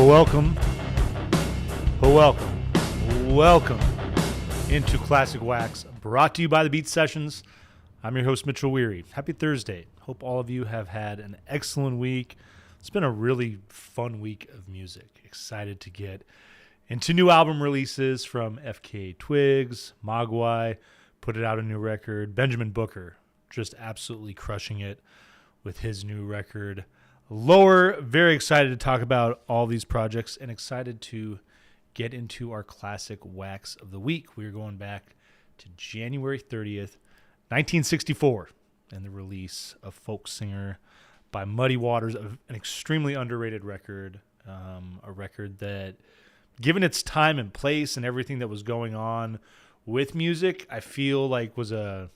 Welcome into Classic Wax, brought to you by the Beat Sessions. I'm your host, Mitchell Weary. Happy Thursday. Hope all of you have had an excellent week. It's been a really fun week of music. Excited to get into new album releases from FKA Twigs, Mogwai, put it out a new record. Benjamin Booker, just absolutely crushing it with his new record. Lower, very excited to talk about all these projects and excited to get into our Classic Wax of the Week. We're going back to January 30th, 1964, and the release of Folk Singer by Muddy Waters, an extremely underrated record, a record that, given its time and place and everything that was going on with music, I feel like was an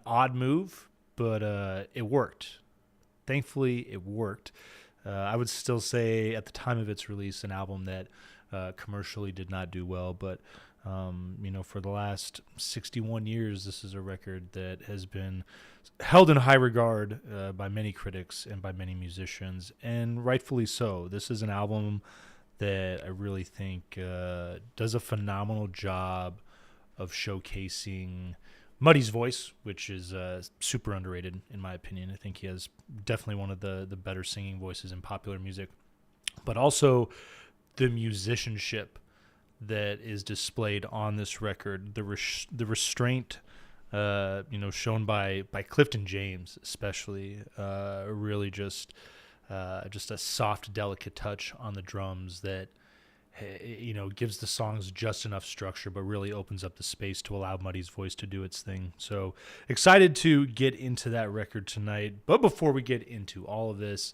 odd move, but it worked. Thankfully, it worked. I would still say at the time of its release, an album that commercially did not do well, but for the last 61 years, this is a record that has been held in high regard by many critics and by many musicians, and rightfully so. This is an album that I really think does a phenomenal job of showcasing Muddy's voice, which is super underrated in my opinion. I think he has definitely one of the better singing voices in popular music, but also the musicianship that is displayed on this record, the restraint, shown by Clifton James, especially, really just a soft, delicate touch on the drums that gives the songs just enough structure, but really opens up the space to allow Muddy's voice to do its thing. So excited to get into that record tonight. But before we get into all of this,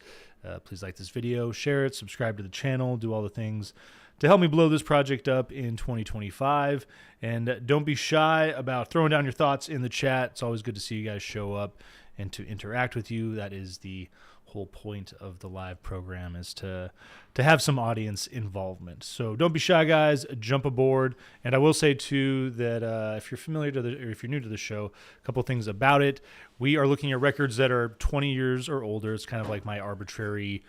please like this video, share it, subscribe to the channel, do all the things to help me blow this project up in 2025. And don't be shy about throwing down your thoughts in the chat. It's always good to see you guys show up and to interact with you. That is the whole point of the live program, is to have some audience involvement. So don't be shy, guys. Jump aboard. And I will say too that if you're familiar to or if you're new to the show, a couple things about it. We are looking at records that are 20 years or older. It's kind of like my arbitrary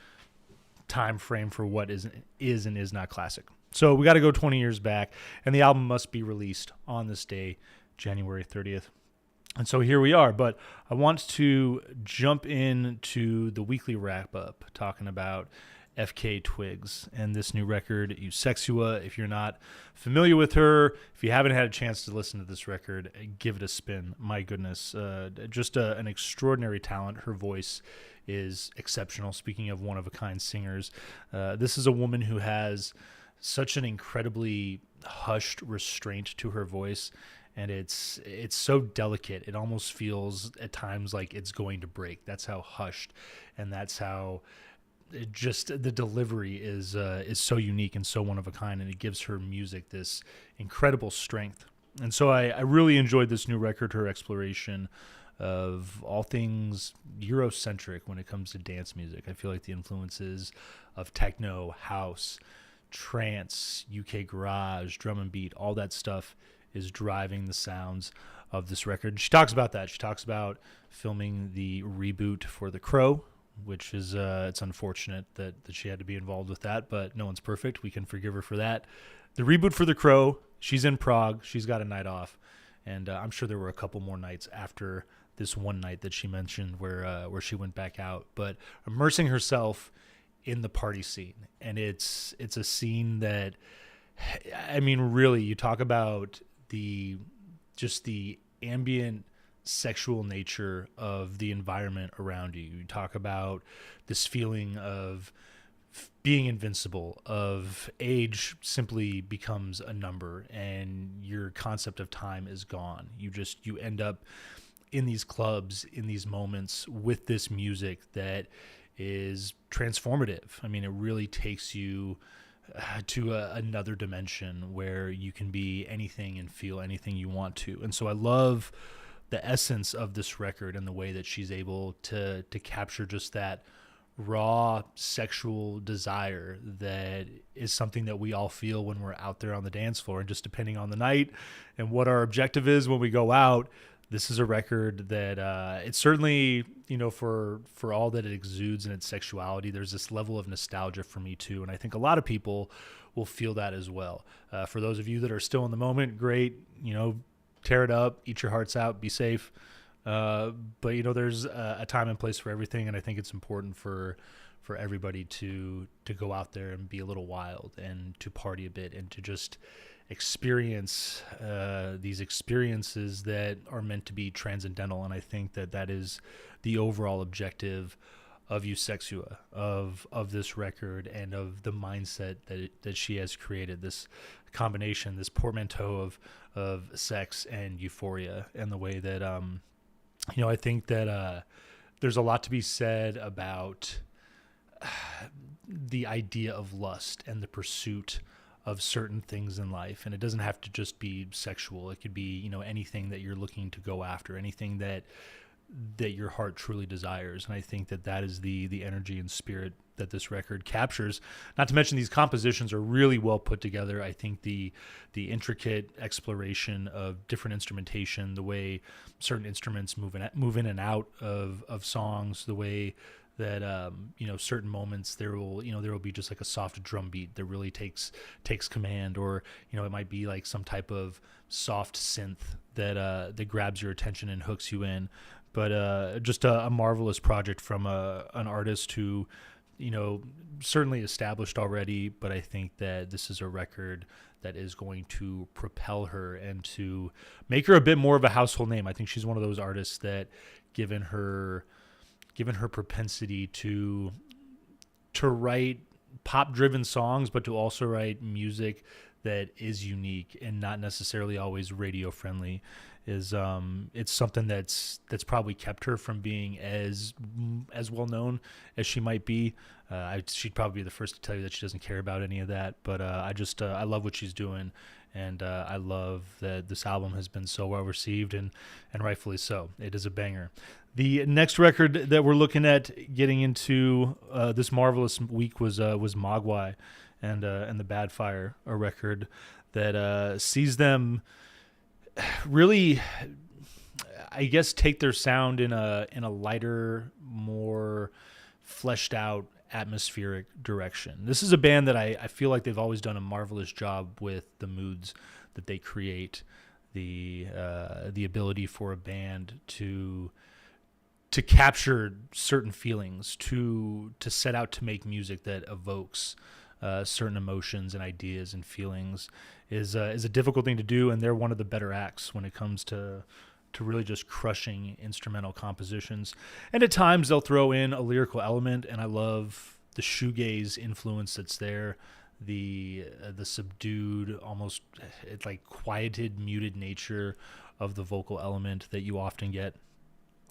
time frame for what is and is not classic. So we got to go 20 years back, and the album must be released on this day, January 30th. And so here we are, but I want to jump into the weekly wrap-up talking about FKA Twigs and this new record, Eusexua. If you're not familiar with her, if you haven't had a chance to listen to this record, give it a spin. My goodness, just an extraordinary talent. Her voice is exceptional. Speaking of one-of-a-kind singers, this is a woman who has such an incredibly hushed restraint to her voice, and it's so delicate. It almost feels at times like it's going to break. That's how hushed, and that's how the delivery is so unique and so one of a kind, and it gives her music this incredible strength. And so I really enjoyed this new record, her exploration of all things Eurocentric when it comes to dance music. I feel like the influences of techno, house, trance, UK garage, drum and beat, all that stuff is driving the sounds of this record. She talks about that. She talks about filming the reboot for The Crow, which is it's unfortunate that she had to be involved with that, but no one's perfect. We can forgive her for that. The reboot for The Crow, she's in Prague. She's got a night off, and I'm sure there were a couple more nights after this one night that she mentioned where she went back out, but immersing herself in the party scene. And it's a scene that, I mean, really, you talk about the ambient sexual nature of the environment around you. You talk about this feeling of being invincible, of age simply becomes a number, and your concept of time is gone. You end up in these clubs, in these moments with this music that is transformative. I mean, it really takes you to another dimension where you can be anything and feel anything you want to. And so I love the essence of this record and the way that she's able to capture just that raw sexual desire that is something that we all feel when we're out there on the dance floor. And just depending on the night and what our objective is when we go out, This is a record that it's certainly, for all that it exudes in its sexuality, there's this level of nostalgia for me too, and I think a lot of people will feel that as well. For those of you that are still in the moment, great, tear it up, eat your hearts out, be safe. But there's a time and place for everything, and I think it's important for everybody to go out there and be a little wild and to party a bit and to just experience these experiences that are meant to be transcendental. And I think that is the overall objective of Eusexia, of this record, and of the mindset that she has created. This combination, this portmanteau of sex and euphoria, and the way that I think that there's a lot to be said about the idea of lust and the pursuit of certain things in life. And it doesn't have to just be sexual. It could be, anything that you're looking to go after, anything that your heart truly desires. And I think that is the energy and spirit that this record captures. Not to mention these compositions are really well put together. I think the intricate exploration of different instrumentation, the way certain instruments move in and out of songs, the way that certain moments there will be just like a soft drum beat that really takes command, or it might be like some type of soft synth that grabs your attention and hooks you in. But just a marvelous project from an artist who certainly established already, but I think that this is a record that is going to propel her and to make her a bit more of a household name. I think she's one of those artists that, given her propensity to write pop-driven songs, but to also write music that is unique and not necessarily always radio friendly, is it's something that's probably kept her from being as well known as she might be. She'd probably be the first to tell you that she doesn't care about any of that, but I love what she's doing, and I love that this album has been so well received, and rightfully so. It is a banger. The next record that we're looking at getting into this marvelous week was Mogwai and the Bad Fire, a record that sees them really, I guess, take their sound in a lighter, more fleshed out, atmospheric direction. This is a band that I feel like they've always done a marvelous job with the moods that they create, the ability for a band to capture certain feelings, to set out to make music that evokes certain emotions and ideas and feelings is a difficult thing to do, and they're one of the better acts when it comes to really just crushing instrumental compositions. And at times they'll throw in a lyrical element, and I love the shoegaze influence that's there, the subdued, almost like quieted, muted nature of the vocal element that you often get,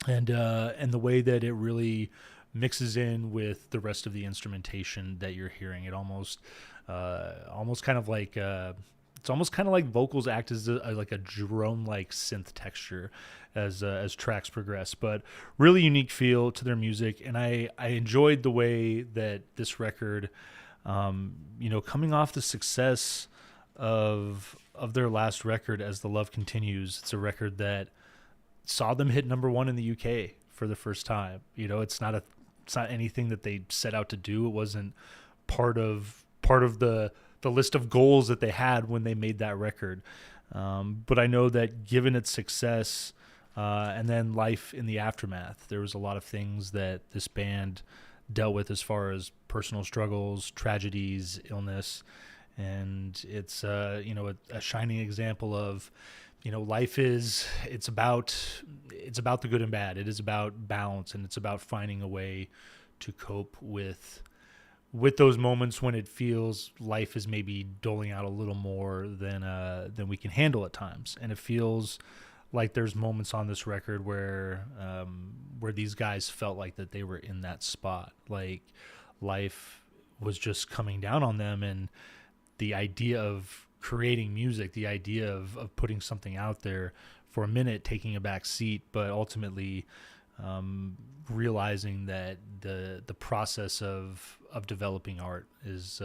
and the way that it really mixes in with the rest of the instrumentation that you're hearing. It almost kind of like it's almost kind of like vocals act as like a drone-like synth texture as tracks progress, but really unique feel to their music. And I enjoyed the way that this record, coming off the success of their last record, As the Love Continues, it's a record that saw them hit number one in the UK for the first time. It's not anything that they set out to do. It wasn't part of the list of goals that they had when they made that record. But I know that given its success and then life in the aftermath, there was a lot of things that this band dealt with as far as personal struggles, tragedies, illness, and it's a shining example of life it's about the good and bad. It is about balance, and it's about finding a way to cope with those moments when it feels life is maybe doling out a little more than we can handle at times. And it feels like there's moments on this record where these guys felt like that they were in that spot, like life was just coming down on them, and the idea of creating music, the idea of putting something out there, for a minute taking a back seat, but ultimately realizing that the process of developing art is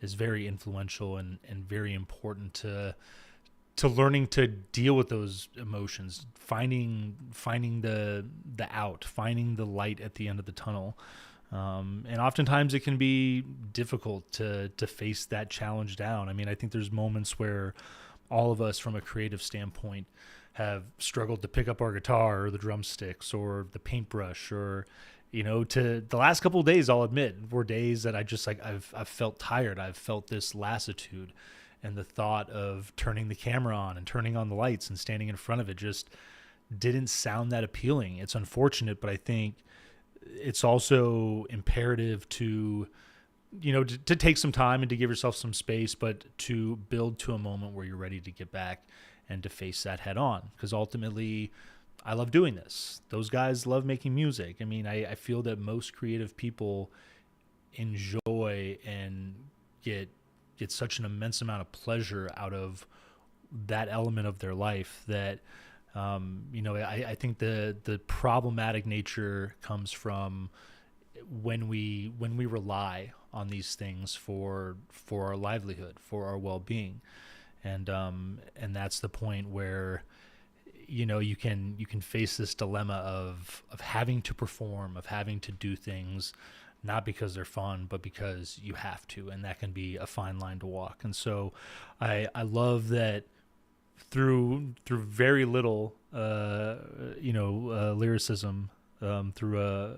very influential and very important to to learning to deal with those emotions, finding the out, finding the light at the end of the tunnel. And oftentimes it can be difficult to face that challenge down. I mean, I think there's moments where all of us from a creative standpoint have struggled to pick up our guitar or the drumsticks or the paintbrush, or to the last couple of days, I'll admit, were days that I just I've felt tired. I've felt this lassitude, and the thought of turning the camera on and turning on the lights and standing in front of it just didn't sound that appealing. It's unfortunate, but I think it's also imperative to to take some time and to give yourself some space, but to build to a moment where you're ready to get back and to face that head on. Because ultimately, I love doing this. Those guys love making music. I mean, I feel that most creative people enjoy and get such an immense amount of pleasure out of that element of their life that I think the problematic nature comes from when we rely on these things for our livelihood, for our well-being, and that's the point where you can face this dilemma of having to perform, of having to do things not because they're fun, but because you have to, and that can be a fine line to walk. And so I love that through very little lyricism, through a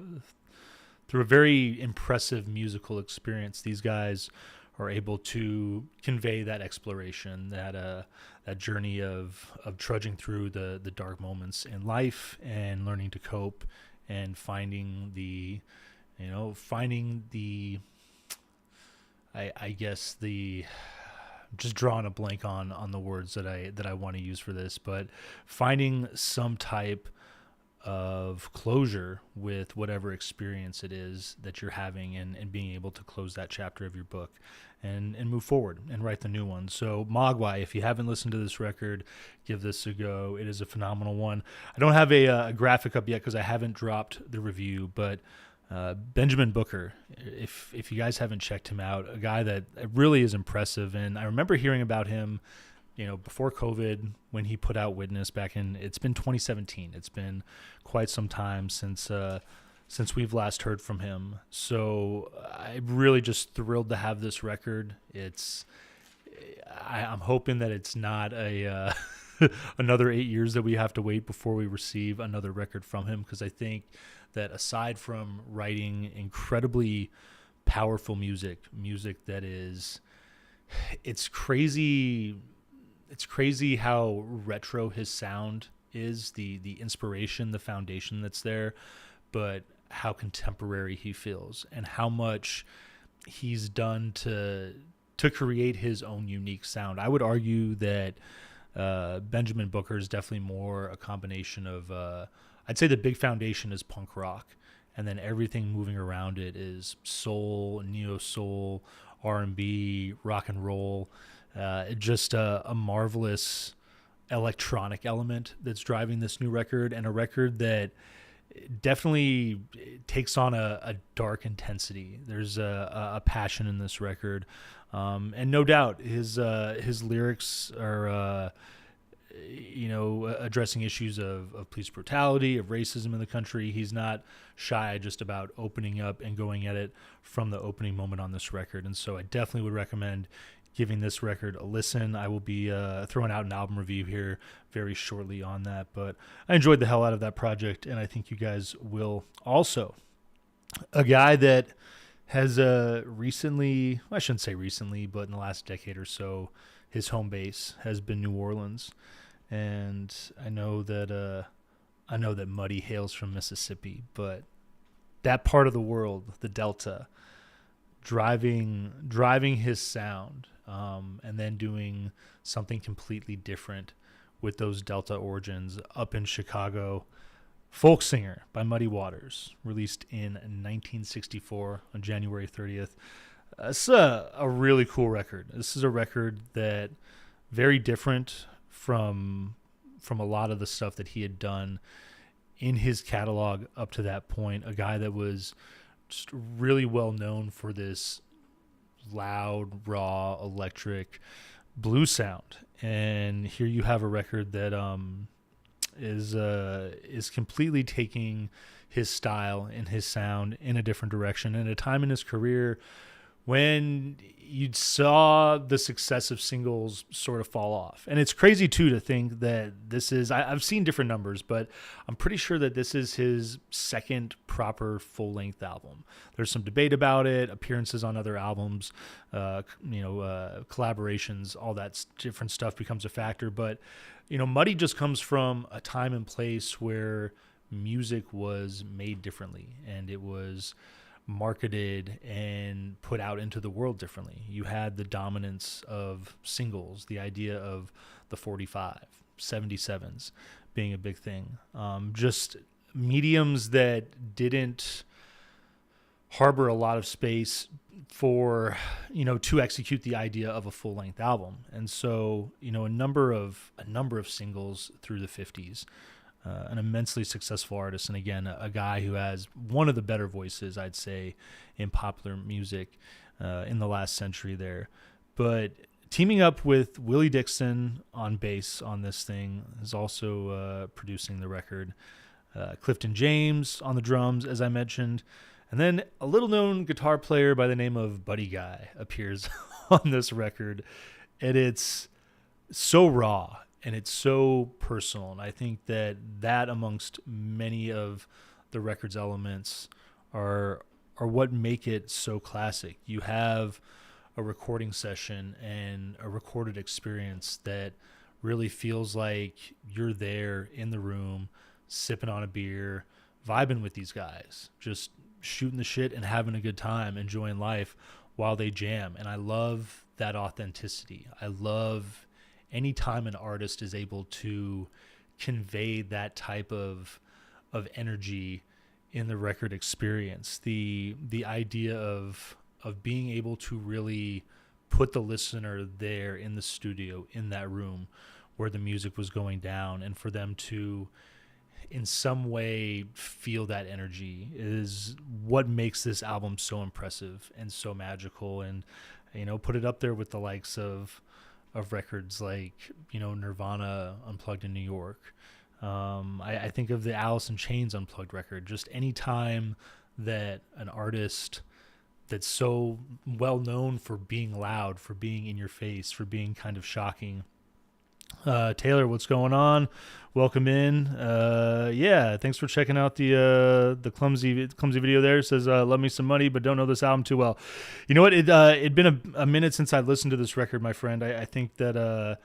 very impressive musical experience, these guys are able to convey that exploration, that journey of trudging through the dark moments in life and learning to cope and finding the I guess just drawing a blank on the words that I want to use for this, but finding some type of closure with whatever experience it is that you're having, and being able to close that chapter of your book and move forward and write the new one. So Mogwai, if you haven't listened to this record, give this a go. It is a phenomenal one. I don't have a graphic up yet because I haven't dropped the review, but Benjamin Booker, if you guys haven't checked him out, a guy that really is impressive. And I remember hearing about him, before COVID, when he put out Witness it's been 2017. It's been quite some time since we've last heard from him. So I'm really just thrilled to have this record. I'm hoping that it's not another 8 years that we have to wait before we receive another record from him, because I think that aside from writing incredibly powerful music that it's crazy how retro his sound is, the inspiration, the foundation that's there, but how contemporary he feels and how much he's done to create his own unique sound. I would argue that Benjamin Booker is definitely more a combination of I'd say the big foundation is punk rock, and then everything moving around it is soul, neo soul, R&B, rock and roll. Just a marvelous electronic element that's driving this new record, and a record that definitely takes on a dark intensity. There's a passion in this record, and no doubt his lyrics are addressing issues of police brutality, of racism in the country. He's not shy just about opening up and going at it from the opening moment on this record. And so I definitely would recommend giving this record a listen. I will be throwing out an album review here very shortly on that, but I enjoyed the hell out of that project, and I think you guys will also. A guy that has recently, well, I shouldn't say recently, but in the last decade or so, his home base has been New Orleans. And I know that Muddy hails from Mississippi, but that part of the world, the Delta, driving his sound, and then doing something completely different with those Delta origins up in Chicago. Folk Singer by Muddy Waters, released in 1964 on January 30th. It's a really cool record. This is a record that very different from a lot of the stuff that he had done in his catalog up to that point. A guy that was just really well known for this loud, raw, electric blues sound. And here you have a record that is completely taking his style and his sound in a different direction. And at a time in his career when you saw the successive singles sort of fall off. And it's crazy, too, to think that this is, I've seen different numbers, but I'm pretty sure that this is his second proper full-length album. There's some debate about it, appearances on other albums, collaborations, all that different stuff becomes a factor. But, Muddy just comes from a time and place where music was made differently, and it was marketed and put out into the world differently. You had the dominance of singles, the idea of the 45, 77s being a big thing. Just mediums that didn't harbor a lot of space for, to execute the idea of a full-length album. And so, a number of singles through the 50s. An immensely successful artist, and again, a guy who has one of the better voices, I'd say, in popular music in the last century there. But teaming up with Willie Dixon on bass on this thing is also producing the record. Clifton James on the drums, as I mentioned. And then a little-known guitar player by the name of Buddy Guy appears on this record. And it's so raw. And it's so personal, and I think that amongst many of the record's elements are what make it so classic. You have a recording session and a recorded experience that really feels like you're there in the room, sipping on a beer, vibing with these guys, just shooting the shit and having a good time, enjoying life while they jam. And I love that authenticity. I love anytime an artist is able to convey that type of energy in the record experience, the idea of being able to really put the listener there in the studio, in that room where the music was going down, and for them to in some way feel that energy is what makes this album so impressive and so magical. And put it up there with the likes of records like, Nirvana Unplugged in New York. I think of the Alice in Chains Unplugged record. Just any time that an artist that's so well known for being loud, for being in your face, for being kind of shocking. Taylor, what's going on? Welcome in. Yeah, thanks for checking out the clumsy video there. It says, love me some Money, but don't know this album too well. You know what? It'd been a minute since I listened to this record, my friend. I think that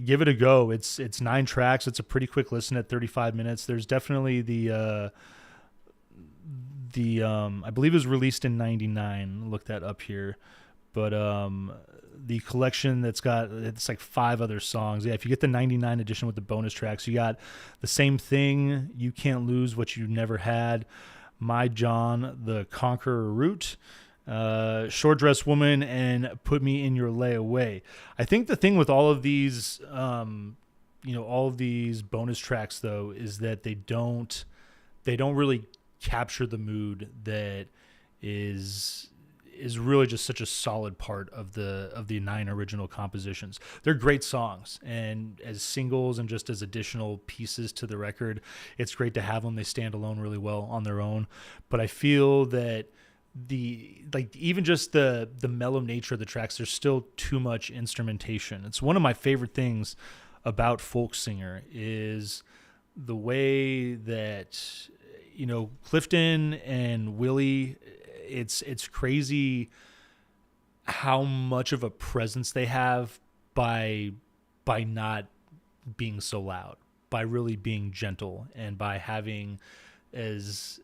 give it a go. It's 9 tracks. It's a pretty quick listen at 35 minutes. There's definitely the I believe it was released in 99. Look that up here. But the collection it's like 5 other songs. Yeah, if you get the 99 edition with the bonus tracks, you got The Same Thing, You Can't Lose What You Never Had, My John, The Conqueror Route, Short Dress Woman, and Put Me in Your Layaway. I think the thing with all of these, all of these bonus tracks though, is that they don't really capture the mood that is really just such a solid part of the 9 original compositions. They're great songs, and as singles and just as additional pieces to the record, it's great to have them. They stand alone really well on their own. But I feel that even just the mellow nature of the tracks, there's still too much instrumentation. It's one of my favorite things about folk singer is the way that Clifton and Willie, it's crazy how much of a presence they have by not being so loud, by really being gentle, and by having as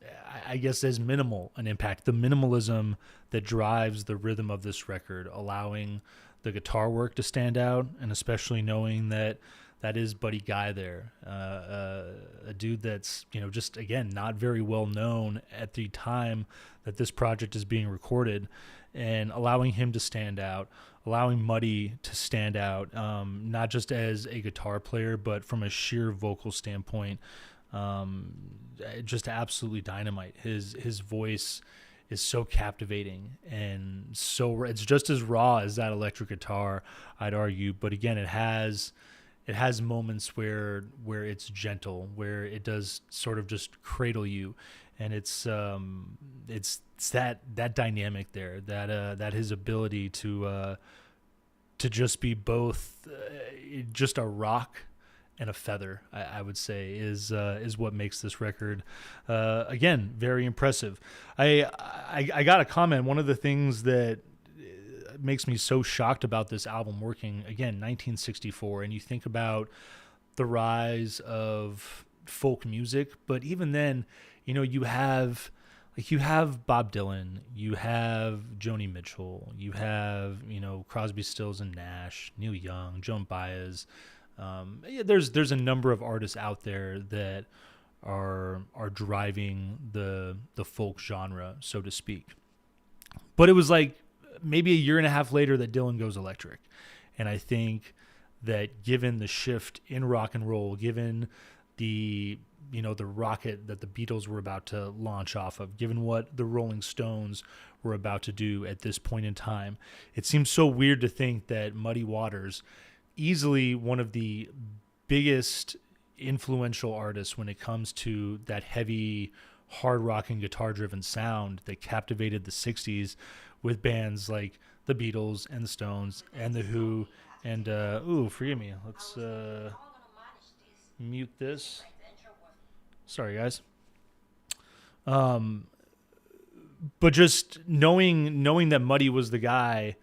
minimal an impact. The minimalism that drives the rhythm of this record, allowing the guitar work to stand out, and especially knowing that is Buddy Guy there, a dude that's, just, again, not very well known at the time that this project is being recorded, and allowing him to stand out, allowing Muddy to stand out, not just as a guitar player, but from a sheer vocal standpoint, just absolutely dynamite. His voice is so captivating and so it's just as raw as that electric guitar, I'd argue. But again, it has moments where it's gentle, where it does sort of just cradle you, and it's that dynamic there, that his ability to just be both just a rock and a feather, I would say, is what makes this record again very impressive. I got a comment. One of the things that makes me so shocked about this album working, again, 1964, and you think about the rise of folk music, but even then, you have Bob Dylan, you have Joni Mitchell, you have Crosby, Stills and Nash, Neil Young, Joan Baez. There's a number of artists out there that are driving the folk genre, so to speak. But it was like maybe a year and a half later that Dylan goes electric. And I think that given the shift in rock and roll, given the rocket that the Beatles were about to launch off of, given what the Rolling Stones were about to do at this point in time, it seems so weird to think that Muddy Waters, easily one of the biggest influential artists when it comes to that heavy, hard rock and guitar driven sound that captivated the 60s with bands like the Beatles and the Stones and the Who and forgive me, let's mute this. Sorry guys. But just knowing that Muddy was the guy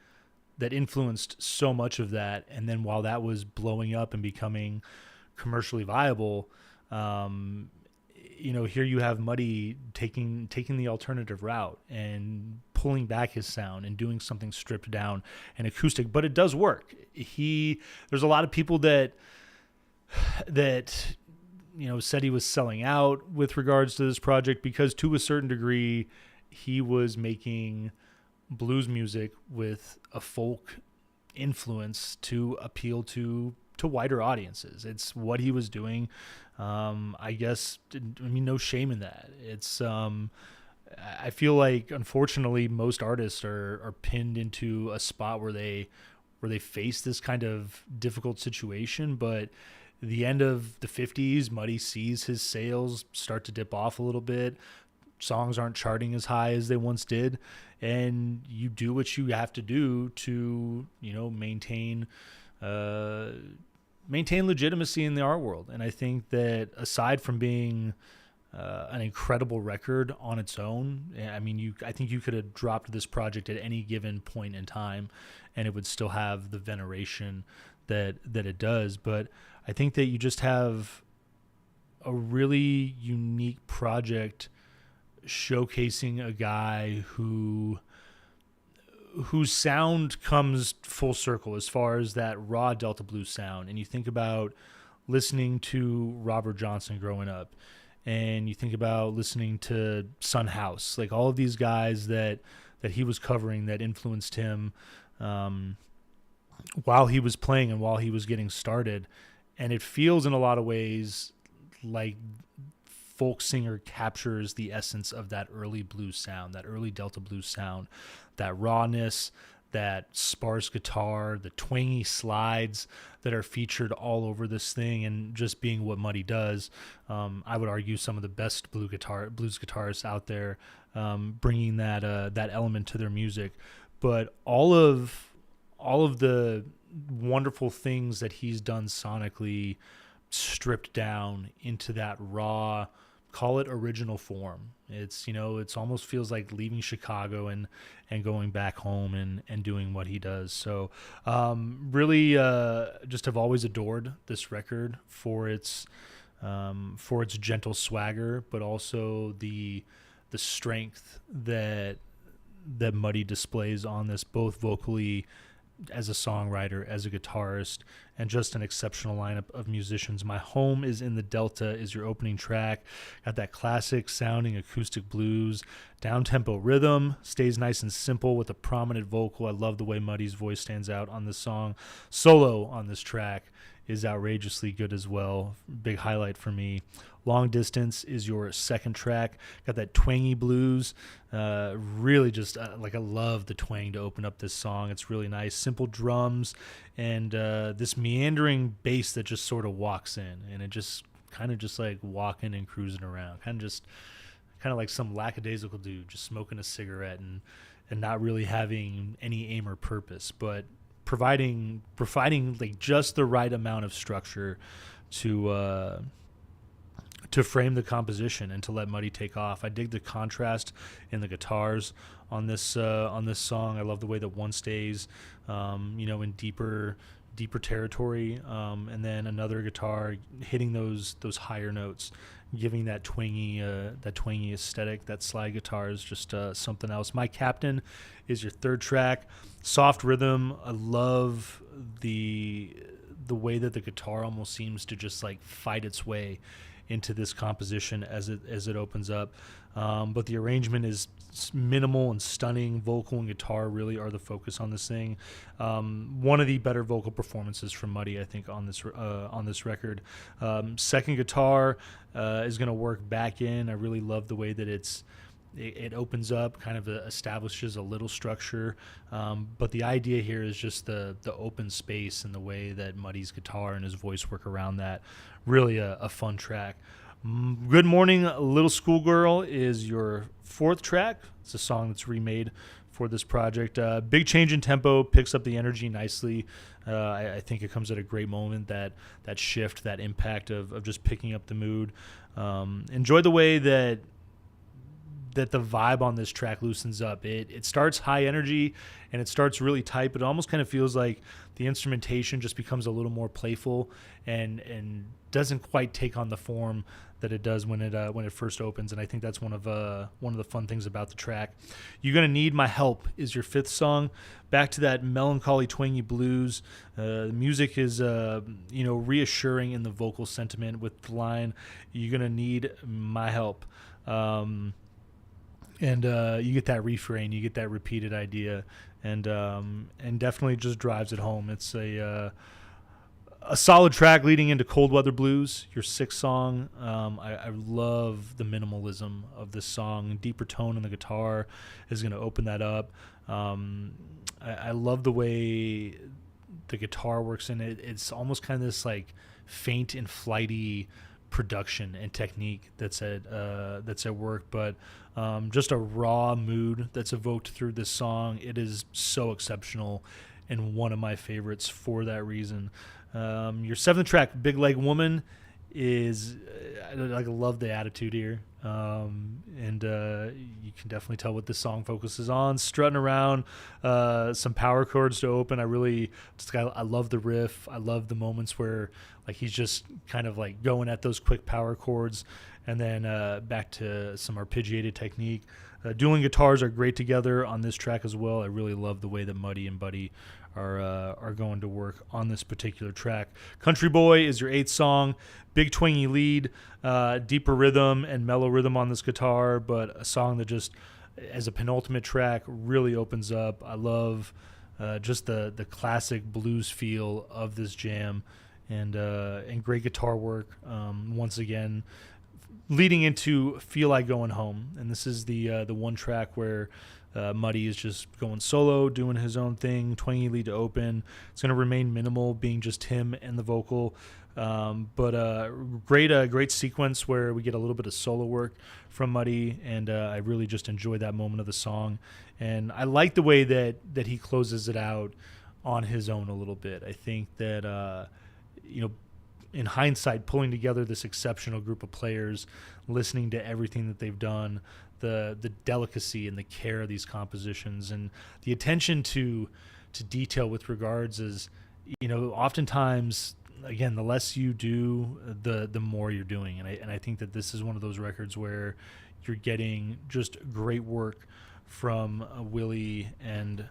that influenced so much of that, and then while that was blowing up and becoming commercially viable, here you have Muddy taking the alternative route and pulling back his sound and doing something stripped down and acoustic, but it does work. There's a lot of people that said he was selling out with regards to this project because to a certain degree he was making blues music with a folk influence to appeal to wider audiences. It's what he was doing. I guess, no shame in that. It's, I feel like unfortunately most artists are pinned into a spot where they face this kind of difficult situation, but the end of the 50s, Muddy sees his sales start to dip off a little bit. Songs aren't charting as high as they once did, and you do what you have to do to, maintain legitimacy in the art world. And I think that aside from being an incredible record on its own, I think you could have dropped this project at any given point in time, and it would still have the veneration that it does. But I think that you just have a really unique project showcasing a guy whose sound comes full circle as far as that raw Delta blues sound. And you think about listening to Robert Johnson growing up, and you think about listening to Son House, like all of these guys that he was covering that influenced him while he was playing and while he was getting started. And it feels in a lot of ways like folk singer captures the essence of that early blues sound, that early Delta blues sound, that rawness, that sparse guitar, the twangy slides that are featured all over this thing, and just being what Muddy does. I would argue some of the best blues guitarists out there, bringing that element to their music. But all of the wonderful things that he's done sonically stripped down into that raw, call it original form. It's, it's almost feels like leaving Chicago and going back home and doing what he does. So really just have always adored this record for its gentle swagger, but also the strength that Muddy displays on this, both vocally, as a songwriter, as a guitarist, and just an exceptional lineup of musicians. My Home is in the Delta is your opening track. Got that classic sounding acoustic blues, down-tempo rhythm, stays nice and simple with a prominent vocal. I love the way Muddy's voice stands out on this song. Solo on this track is outrageously good as well. Big highlight for me. Long Distance is your second track. Got that twangy blues. Really just like I love the twang to open up this song. It's really nice. Simple drums and this meandering bass that just sort of walks in, and it just kind of just like walking and cruising around. Kind of like some lackadaisical dude just smoking a cigarette and not really having any aim or purpose, but providing like just the right amount of structure to frame the composition and to let Muddy take off. I dig the contrast in the guitars on this song. I love the way that one stays, in deeper territory, and then another guitar hitting those higher notes, giving that twangy aesthetic. That slide guitar is just something else. My Captain is your third track. Soft rhythm. I love the way that the guitar almost seems to just like fight its way into this composition as it opens up, but the arrangement is minimal and stunning. Vocal and guitar really are the focus on this thing. One of the better vocal performances from Muddy, I think, on this record. Second guitar is going to work back in. I really love the way that it opens up, kind of establishes a little structure, but the idea here is just the open space and the way that Muddy's guitar and his voice work around that. Really a fun track. Good Morning Little Schoolgirl is your fourth track. It's a song that's remade for this project. Big change in tempo, picks up the energy nicely. I think it comes at a great moment, that shift, that impact of just picking up the mood. Enjoy the way that the vibe on this track loosens up. It starts high energy and it starts really tight, but it almost kind of feels like the instrumentation just becomes a little more playful and doesn't quite take on the form that it does when it first opens. And I think that's one of the fun things about the track. You're Gonna Need My Help is your fifth song. Back to that melancholy, twangy blues. The music is reassuring in the vocal sentiment with the line, "You're gonna need my help." And you get that refrain, you get that repeated idea, and definitely just drives it home. It's a solid track leading into Cold Weather Blues, your sixth song. I love the minimalism of this song. Deeper tone in the guitar is going to open that up. I love the way the guitar works in it. It's almost kind of this like faint and flighty production and technique that's at work, but just a raw mood that's evoked through this song. It is so exceptional and one of my favorites for that reason. Your seventh track, Big Leg Woman, is I love the attitude here, and you can definitely tell what this song focuses on. Strutting around, some power chords to open. I love the riff. I love the moments where like he's just kind of like going at those quick power chords, and then back to some arpeggiated technique. Dueling guitars are great together on this track as well. I really love the way that Muddy and Buddy are going to work on this particular track. Country Boy is your eighth song. Big twangy lead, deeper rhythm and mellow rhythm on this guitar, but a song that just, as a penultimate track, really opens up. I love just the classic blues feel of this jam, and great guitar work. Once again, leading into Feel Like Going Home, and this is the one track where Muddy is just going solo, doing his own thing, twangy lead to open. It's going to remain minimal, being just him and the vocal, but great sequence where we get a little bit of solo work from Muddy, and I really just enjoy that moment of the song. And I like the way that he closes it out on his own a little bit. I think that in hindsight, pulling together this exceptional group of players, listening to everything that they've done, the delicacy and the care of these compositions, and the attention to detail with regards is, oftentimes, again, the less you do, the more you're doing. And I think that this is one of those records where you're getting just great work from Willie and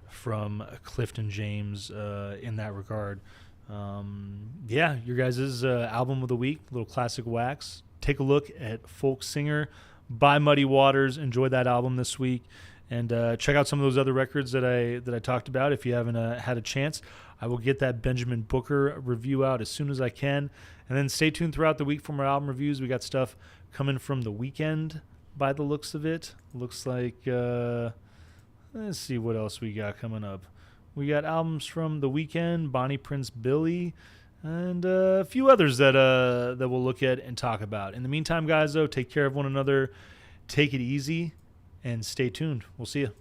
from Clifton James in that regard. Your guys' album of the week, Little Classic Wax. Take a look at Folk Singer by Muddy Waters. Enjoy that album this week, and check out some of those other records that I talked about if you haven't had a chance. I will get that Benjamin Booker review out as soon as I can. And then stay tuned throughout the week for more album reviews. We got stuff coming from The Weeknd by the looks of it. Looks like, let's see what else we got coming up. We got albums from The Weeknd, Bonnie Prince Billy, and a few others that we'll look at and talk about. In the meantime, guys, though, take care of one another. Take it easy and stay tuned. We'll see you.